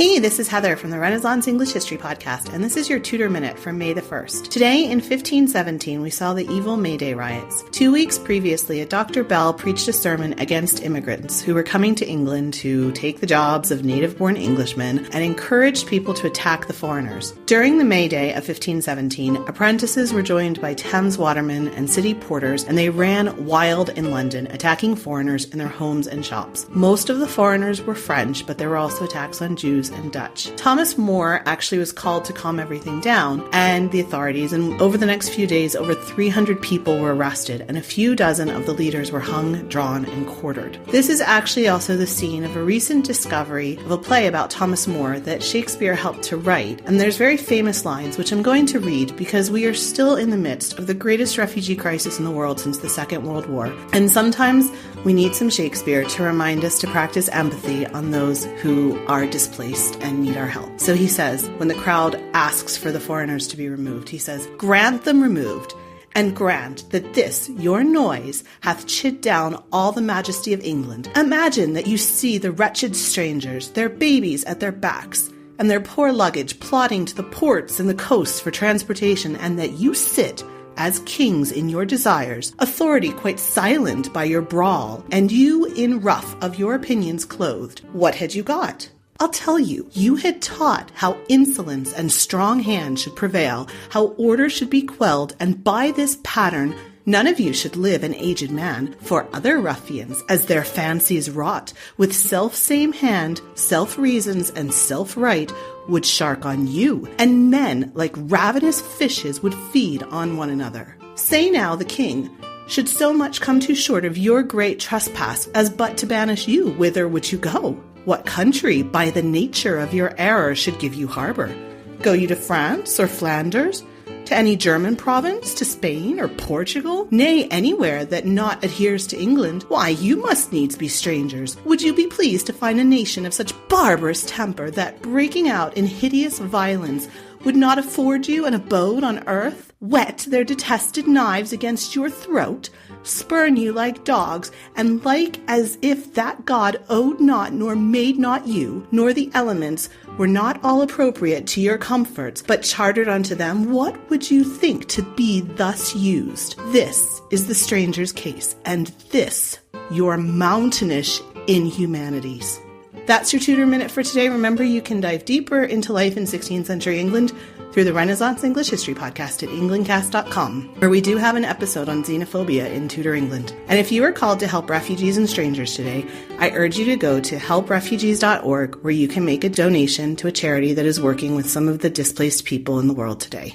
Hey, this is Heather from the Renaissance English History Podcast, and this is your Tudor Minute for May the 1st. Today, in 1517, we saw the evil May Day riots. 2 weeks previously, a Dr. Bell preached a sermon against immigrants who were coming to England to take the jobs of native-born Englishmen and encouraged people to attack the foreigners. During the May Day of 1517, apprentices were joined by Thames watermen and city porters, and they ran wild in London, attacking foreigners in their homes and shops. Most of the foreigners were French, but there were also attacks on Jews and Dutch. Thomas More actually was called to calm everything down and the authorities, and over the next few days, over 300 people were arrested, and a few dozen of the leaders were hung, drawn, and quartered. This is actually also the scene of a recent discovery of a play about Thomas More that Shakespeare helped to write, and there's very famous lines, which I'm going to read because we are still in the midst of the greatest refugee crisis in the world since the Second World War, and sometimes we need some Shakespeare to remind us to practice empathy on those who are displaced and need our help. So he says, when the crowd asks for the foreigners to be removed, he says, "Grant them removed, and grant that this, your noise, hath chid down all the majesty of England. Imagine that you see the wretched strangers, their babies at their backs, and their poor luggage plodding to the ports and the coasts for transportation, and that you sit as kings in your desires, authority quite silent by your brawl, and you in ruff of your opinions clothed. What had you got? I'll tell you, you had taught how insolence and strong hand should prevail, how order should be quelled, and by this pattern none of you should live an aged man, for other ruffians, as their fancies wrought, with self-same hand, self-reasons, and self-right, would shark on you, and men, like ravenous fishes, would feed on one another. Say now the king should so much come too short of your great trespass as but to banish you, whither would you go? What country, by the nature of your error, should give you harbour? Go you to France or Flanders? To any German province? To Spain or Portugal? Nay, anywhere that not adheres to England? Why, you must needs be strangers. Would you be pleased to find a nation of such barbarous temper that, breaking out in hideous violence, would not afford you an abode on earth? Whet their detested knives against your throat? Spurn you like dogs, and like as if that God owed not nor made not you, nor the elements were not all appropriate to your comforts, but chartered unto them, what would you think to be thus used? This is the stranger's case, and this your mountainish inhumanities." That's your Tudor Minute for today. Remember, you can dive deeper into life in 16th century England through the Renaissance English History Podcast at englandcast.com, where we do have an episode on xenophobia in Tudor England. And if you are called to help refugees and strangers today, I urge you to go to helprefugees.org, where you can make a donation to a charity that is working with some of the displaced people in the world today.